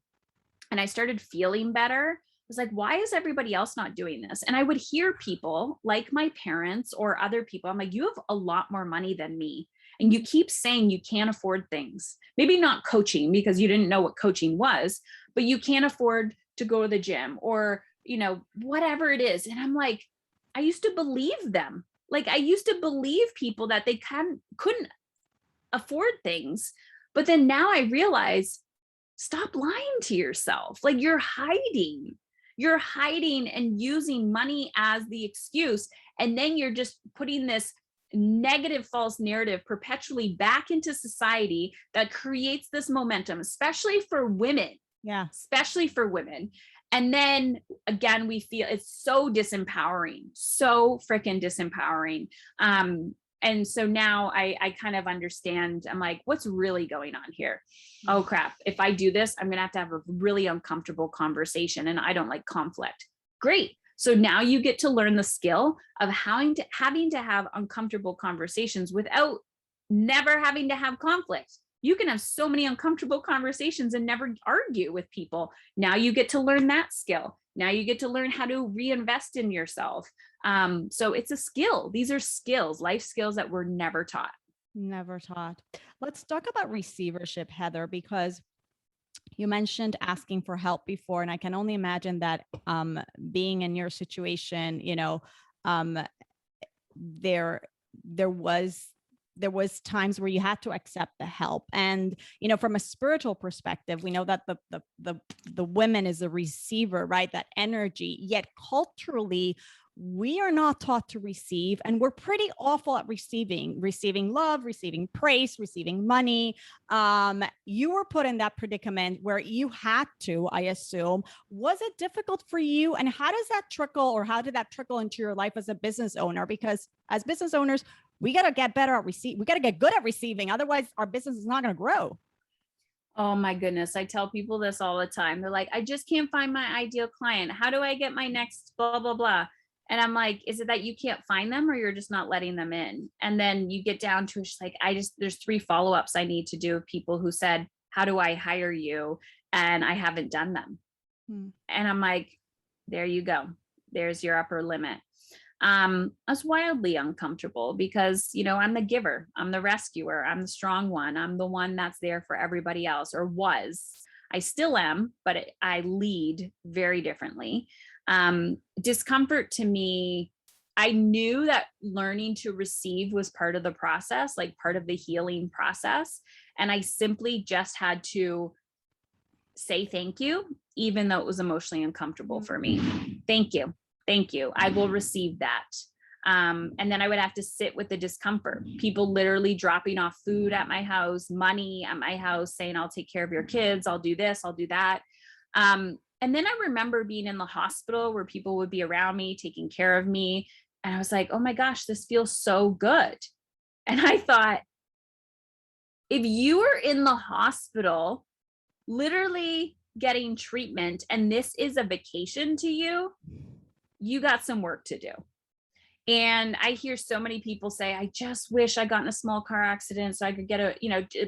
Speaker 2: and I started feeling better, I was like, why is everybody else not doing this? And I would hear people like my parents or other people. I'm like, you have a lot more money than me. And you keep saying you can't afford things. Maybe not coaching because you didn't know what coaching was, but you can't afford to go to the gym or, you know, whatever it is. And I'm like, I used to believe them. Like I used to believe people that they couldn't afford things. But then now I realize, stop lying to yourself. Like you're hiding. You're hiding and using money as the excuse. And then you're just putting this negative false narrative perpetually back into society that creates this momentum, especially for women,
Speaker 1: Yeah.
Speaker 2: especially for women. And then again, we feel it's so disempowering, so freaking disempowering. And so now I kind of understand. I'm like, what's really going on here? Oh crap, if I do this, I'm gonna have a really uncomfortable conversation, and I don't like conflict. Great. So now you get to learn the skill of having to have uncomfortable conversations without never having to have conflict. You can have so many uncomfortable conversations and never argue with people. Now you get to learn that skill. Now you get to learn how to reinvest in yourself. So it's a skill. These are skills, life skills that were never taught.
Speaker 1: Never taught. Let's talk about receivership, Heather, because you mentioned asking for help before, and I can only imagine that being in your situation, um, there there was times where you had to accept the help. And from a spiritual perspective, we know that the women is a receiver, right? That energy. Yet culturally, we are not taught to receive, and we're pretty awful at receiving love, receiving praise, receiving money. You were put in that predicament where you had to, I assume. Was it difficult for you? And how does that trickle, or how did that trickle into your life as a business owner? Because as business owners, we got to get better at we got to get good at receiving. Otherwise, our business is not going to grow.
Speaker 2: Oh my goodness. I tell people this all the time. They're like, I just can't find my ideal client. How do I get my next blah, blah, blah? And I'm like, is it that you can't find them, or you're just not letting them in? And then you get down to it's like, there's 3 follow-ups I need to do of people who said, how do I hire you? And I haven't done them. And I'm like, there you go. There's your upper limit. I was wildly uncomfortable because, I'm the giver, I'm the rescuer, I'm the strong one, I'm the one that's there for everybody else, or was. I still am, but I lead very differently. Discomfort to me, I knew that learning to receive was part of the process, like part of the healing process. And I simply just had to say thank you, even though it was emotionally uncomfortable for me. Thank you. Thank you. I will receive that. And then I would have to sit with the discomfort. People literally dropping off food at my house, money at my house, saying, I'll take care of your kids. I'll do this. I'll do that. And then I remember being in the hospital where people would be around me, taking care of me. And I was like, oh my gosh, this feels so good. And I thought, if you were in the hospital, literally getting treatment, and this is a vacation to you, you got some work to do. And I hear so many people say, I just wish I got in a small car accident so I could get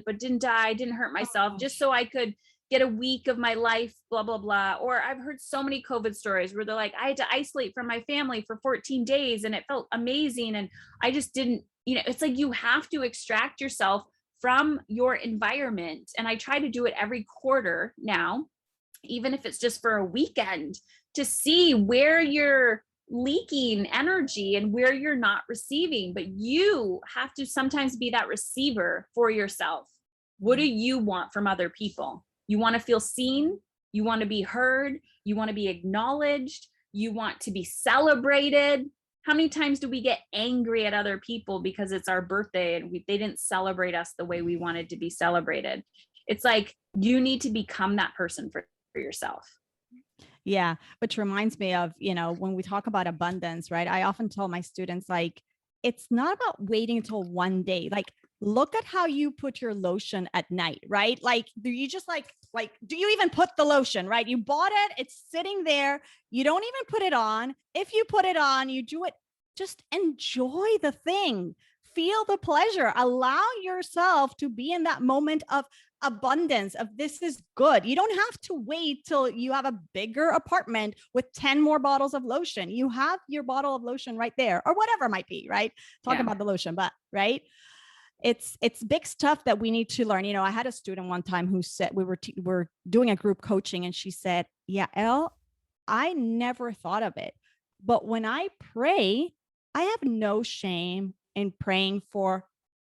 Speaker 2: but didn't die, didn't hurt myself, just so I could get a week of my life, blah, blah, blah. Or I've heard so many COVID stories where they're like, I had to isolate from my family for 14 days and it felt amazing. And I just didn't, it's like you have to extract yourself from your environment. And I try to do it every quarter now, even if it's just for a weekend, to see where you're leaking energy and where you're not receiving. But you have to sometimes be that receiver for yourself. What do you want from other people? You want to feel seen. You want to be heard. You want to be acknowledged. You want to be celebrated. How many times do we get angry at other people because it's our birthday and they didn't celebrate us the way we wanted to be celebrated? It's like, you need to become that person for yourself.
Speaker 1: Yeah. Which reminds me of, when we talk about abundance, right? I often tell my students, like, it's not about waiting until one day. Like, look at how you put your lotion at night, right? Like, do you just do you even put the lotion, right? You bought it, it's sitting there. You don't even put it on. If you put it on, you do it, just enjoy the thing, feel the pleasure, allow yourself to be in that moment of abundance, of this is good. You don't have to wait till you have a bigger apartment with 10 more bottles of lotion. You have your bottle of lotion right there, or whatever it might be, right? Talking about the lotion, but right. It's big stuff that we need to learn. I had a student one time who said, we were doing a group coaching, and she said, Yael, I never thought of it, but when I pray, I have no shame in praying for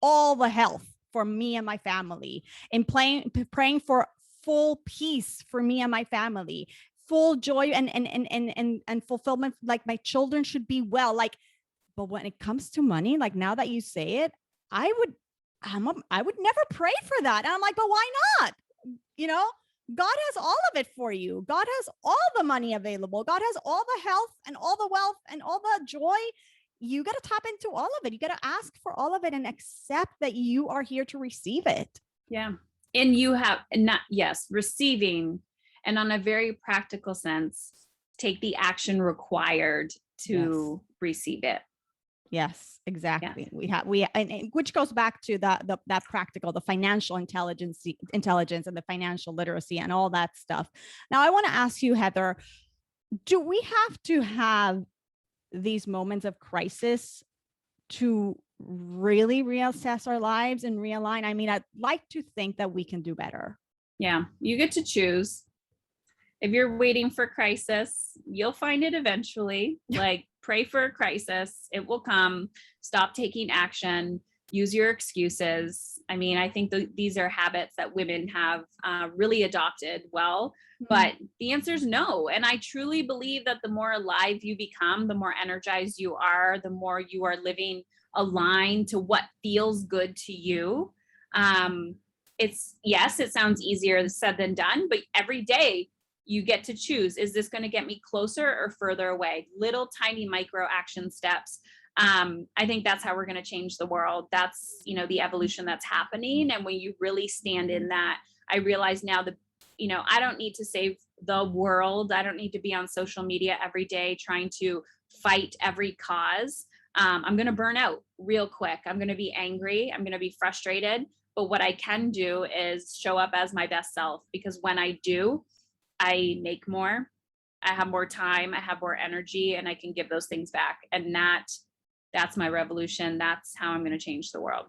Speaker 1: all the health for me and my family, and praying for full peace for me and my family, full joy and fulfillment. Like, my children should be well. Like, but when it comes to money, like, now that you say it, I would never pray for that. And I'm like, but why not? God has all of it for you. God has all the money available. God has all the health and all the wealth and all the joy. You got to tap into all of it. You got to ask for all of it and accept that you are here to receive it.
Speaker 2: Yeah. And you have receiving, and on a very practical sense, take the action required to receive it.
Speaker 1: Yes, exactly. Yeah. And which goes back to that practical, the financial intelligence and the financial literacy and all that stuff. Now, I want to ask you, Heather, do we have to have these moments of crisis to really reassess our lives and realign? I mean, I'd like to think that we can do better.
Speaker 2: Yeah, you get to choose. If you're waiting for crisis, you'll find it eventually. Like, pray for a crisis, it will come. Stop taking action. Use your excuses. I mean, I think these are habits that women have really adopted well. But the answer is no. And I truly believe that the more alive you become, the more energized you are, the more you are living aligned to what feels good to you. It's, yes, it sounds easier said than done, but every day you get to choose, is this going to get me closer or further away? Little tiny micro action steps. I think that's how we're going to change the world. That's, you know, the evolution that's happening. And when you really stand in that, I realize now that, you know, I don't need to save the world. I don't need to be on social media every day trying to fight every cause. I'm going to burn out real quick. I'm going to be angry. I'm going to be frustrated. But what I can do is show up as my best self, because when I do, I make more, I have more time, I have more energy, and I can give those things back. And that's my revolution. That's how I'm going to change the world.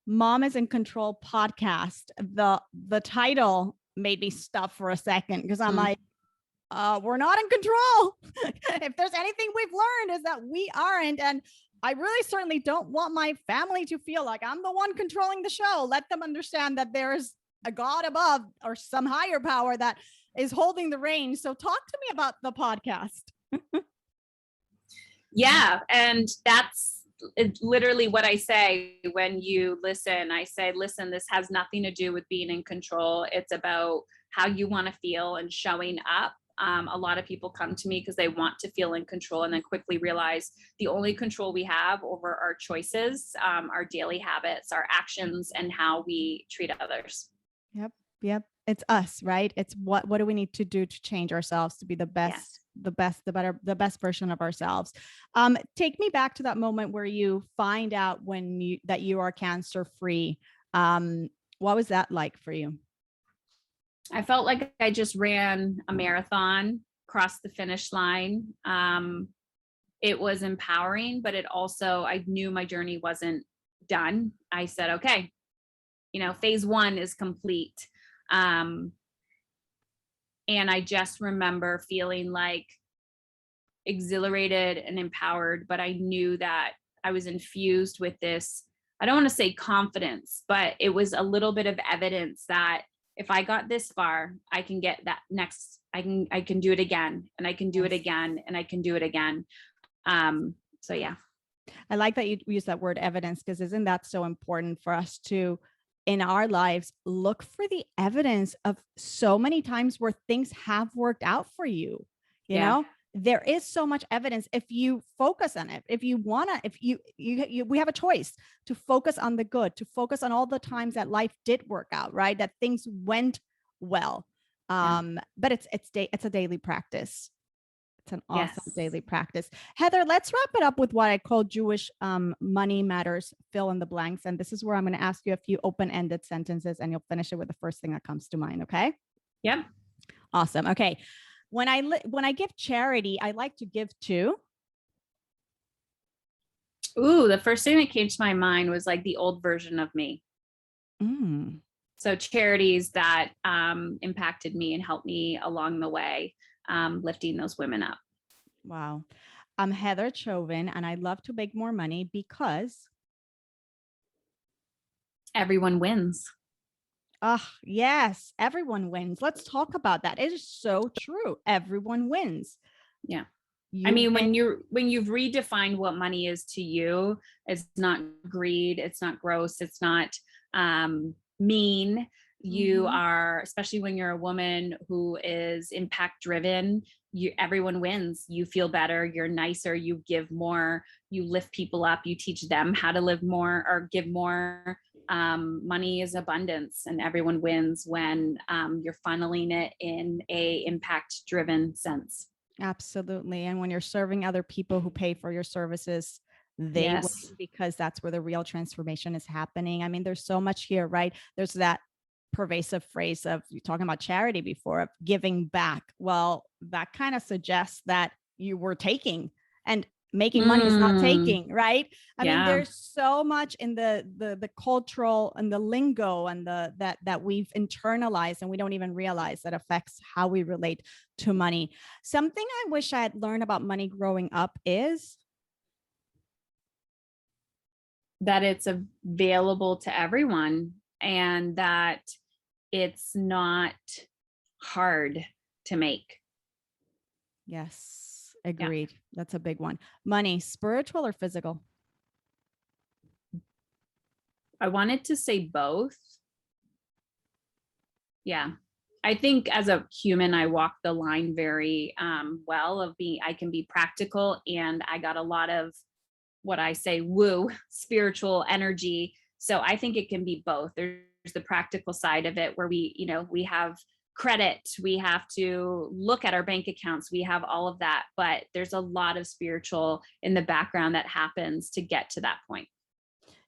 Speaker 1: Mom is in Control podcast. The title made me stop for a second because I'm like, we're not in control. If there's anything we've learned is that we aren't. And I really certainly don't want my family to feel like I'm the one controlling the show. Let them understand that there's a God above or some higher power that is holding the reins. So talk to me about the podcast.
Speaker 2: Yeah. And that's literally what I say when you listen. I say, listen, this has nothing to do with being in control. It's about how you want to feel and showing up. A lot of people come to me because they want to feel in control, and then quickly realize the only control we have over our choices, our daily habits, our actions, and how we treat others.
Speaker 1: Yep. It's us, right? It's what do we need to do to change ourselves to be the best,
Speaker 2: Yes.
Speaker 1: the best version of ourselves. Take me back to that moment where you find out that you are cancer free. What was that like for you?
Speaker 2: I felt like I just ran a marathon, crossed the finish line. It was empowering, but it also, I knew my journey wasn't done. I said, okay, you know, phase 1 is complete. And I just remember feeling like exhilarated and empowered, but I knew that I was infused with this, I don't want to say confidence, but it was a little bit of evidence that if I got this far, I can get that next, I can do it again, and I can do it again, and I can do it again. So yeah.
Speaker 1: I like that you use that word evidence, because isn't that so important for us to, in our lives, look for the evidence of so many times where things have worked out for you. You know, there is so much evidence if you focus on it. If you want to, if you, we have a choice to focus on the good, to focus on all the times that life did work out, right? That things went well. But it's a daily practice. It's an awesome daily practice. Heather, let's wrap it up with what I call Jewish money matters, fill in the blanks. And this is where I'm going to ask you a few open-ended sentences, and you'll finish it with the first thing that comes to mind. Okay.
Speaker 2: Yep.
Speaker 1: Awesome. Okay. When I give charity, I like to give to.
Speaker 2: Ooh, the first thing that came to my mind was like the old version of me. So charities that impacted me and helped me along the way, lifting those women up.
Speaker 1: Wow. I'm Heather Chauvin, and I love to make more money because
Speaker 2: everyone wins.
Speaker 1: Yes, everyone wins. Let's talk about that. It is so true. Everyone wins.
Speaker 2: Yeah. I mean, when you've redefined what money is to you, it's not greed, it's not gross, it's not mean. You are, especially when you're a woman who is impact driven, everyone wins. You feel better, you're nicer, you give more, you lift people up, you teach them how to live more or give more. Money is abundance, and everyone wins when you're funneling it in a impact driven sense.
Speaker 1: Absolutely. And when you're serving other people who pay for your services, they win, because that's where the real transformation is happening. I mean, there's so much here, right? There's that pervasive phrase of, you talking about charity before, of giving back. Well, that kind of suggests that you were taking, and making money is not taking, right? I mean, there's so much in the cultural and the lingo and that we've internalized, and we don't even realize that affects how we relate to money. Something I wish I had learned about money growing up is
Speaker 2: that it's available to everyone, and that it's not hard to make.
Speaker 1: Yes,
Speaker 2: Yeah.
Speaker 1: agreed. That's a big one. Money, spiritual or physical?
Speaker 2: I wanted to say both. Yeah. I think as a human, I walk the line very well of being, I can be practical, and I got a lot of what I say woo spiritual energy. So I think it can be both. There's the practical side of it where we have credit, we have to look at our bank accounts, we have all of that, but there's a lot of spiritual in the background that happens to get to that point.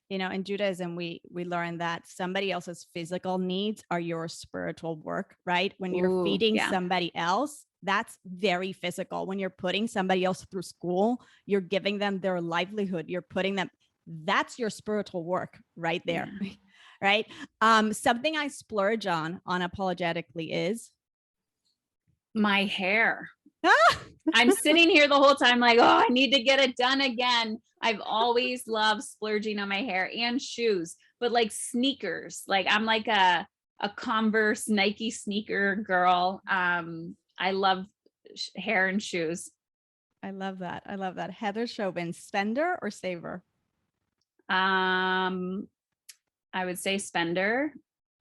Speaker 1: In Judaism, we learn that somebody else's physical needs are your spiritual work, right? When you're
Speaker 2: Ooh,
Speaker 1: feeding
Speaker 2: yeah.
Speaker 1: somebody else, that's very physical. When you're putting somebody else through school, you're giving them their livelihood, you're putting them, that's your spiritual work right there.
Speaker 2: Yeah.
Speaker 1: Right. Something I splurge on unapologetically is
Speaker 2: My hair. I'm sitting here the whole time like, oh, I need to get it done again. I've always loved splurging on my hair and shoes, but like sneakers, like I'm like a Converse Nike sneaker girl. I love hair and shoes.
Speaker 1: I love that. I love that. Heather Chauvin, spender or saver?
Speaker 2: Um, I would say spender.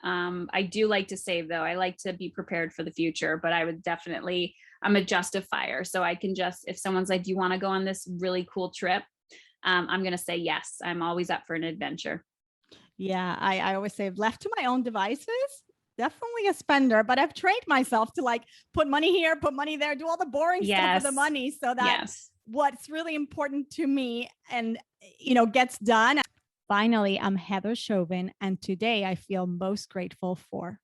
Speaker 2: I do like to save though. I like to be prepared for the future, but I would definitely, I'm a justifier. So I can just, if someone's like, do you want to go on this really cool trip? I'm going to say yes. I'm always up for an adventure.
Speaker 1: Yeah, I always say left to my own devices, definitely a spender, but I've trained myself to like put money here, put money there, do all the boring stuff with the
Speaker 2: Yes.
Speaker 1: money so that
Speaker 2: Yes.
Speaker 1: what's really important to me and gets done. Finally, I'm Heather Chauvin, and today I feel most grateful for.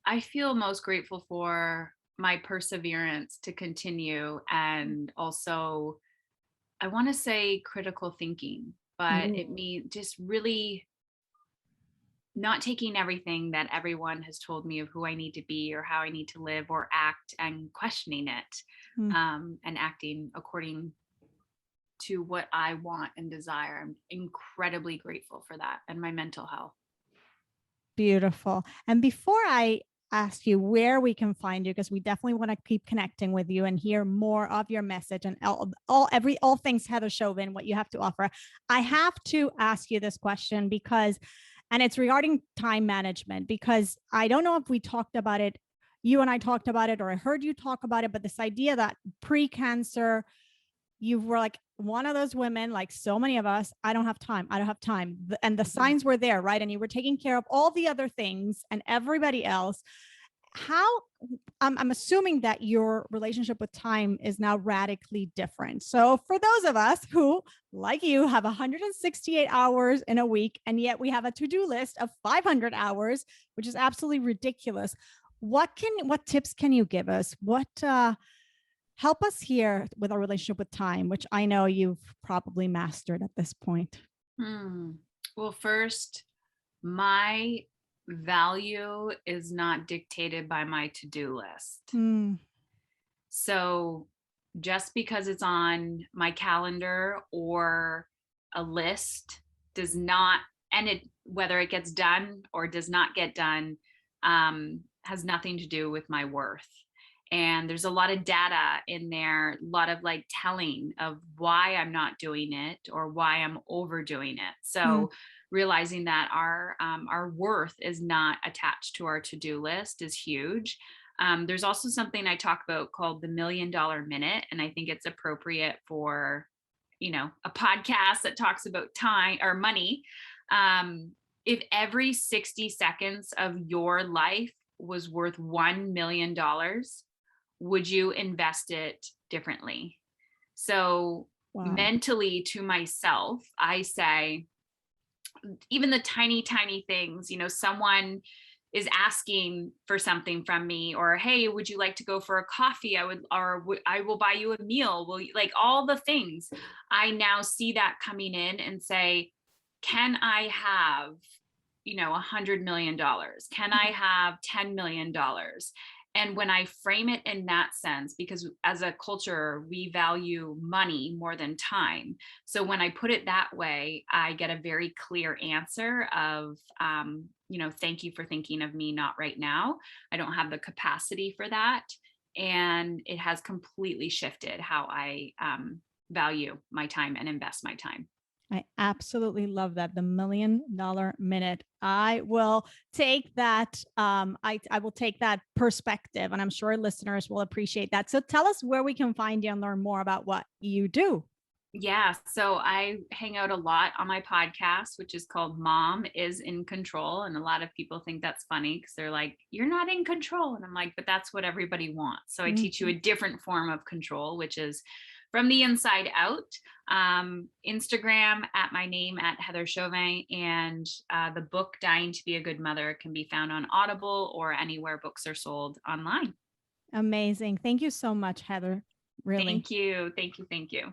Speaker 3: I feel most grateful for my perseverance to continue, and also I want to say critical thinking, but it means just really not taking everything that everyone has told me of who I need to be or how I need to live or act and questioning it,
Speaker 1: Mm.
Speaker 3: and acting according to what I want and desire. I'm incredibly grateful for that and my mental health.
Speaker 1: Beautiful. And before I ask you where we can find you, because we definitely want to keep connecting with you and hear more of your message and all things Heather Chauvin, what you have to offer, I have to ask you this question because, and it's regarding time management, because I don't know if we talked about it, you and I talked about it, or I heard you talk about it, but this idea that pre-cancer, you were like one of those women, like so many of us, I don't have time. I don't have time. And the signs were there, right? And you were taking care of all the other things and everybody else. How, I'm assuming that your relationship with time is now radically different. So for those of us who, like you, have 168 hours in a week, and yet we have a to-do list of 500 hours, which is absolutely ridiculous. What tips can you give us? Help us here with our relationship with time, which I know you've probably mastered at this point.
Speaker 3: Well, first, my value is not dictated by my to-do list. So just because it's on my calendar or a list does not, and whether it gets done or does not get done, has nothing to do with my worth. And there's a lot of data in there, a lot of like telling of why I'm not doing it or why I'm overdoing it. So realizing that our worth is not attached to our to-do list is huge. There's also something I talk about called the $1 Million Minute, and I think it's appropriate for a podcast that talks about time or money. If every 60 seconds of your life was worth $1 million, would you invest it differently? So mentally to myself, I say, even the tiny, tiny things, someone is asking for something from me, or, hey, would you like to go for a coffee? I will buy you a meal. Like all the things, I now see that coming in and say, can I have, $100 million? Can I have $10 million? And when I frame it in that sense, because as a culture, we value money more than time. So when I put it that way, I get a very clear answer of thank you for thinking of me, not right now. I don't have the capacity for that. And it has completely shifted how I value my time and invest my time.
Speaker 1: I absolutely love that. The $1,000,000 minute. I will take that. I will take that perspective, and I'm sure listeners will appreciate that. So tell us where we can find you and learn more about what you do.
Speaker 3: Yeah. So I hang out a lot on my podcast, which is called Mom is in Control. And a lot of people think that's funny because they're like, you're not in control. And I'm like, but that's what everybody wants. So I teach you a different form of control, which is from the inside out. Instagram at my name at Heather Chauvin, and the book Dying to Be a Good Mother can be found on Audible or anywhere books are sold online.
Speaker 1: Amazing. Thank you so much, Heather. Really.
Speaker 3: Thank you. Thank you. Thank you.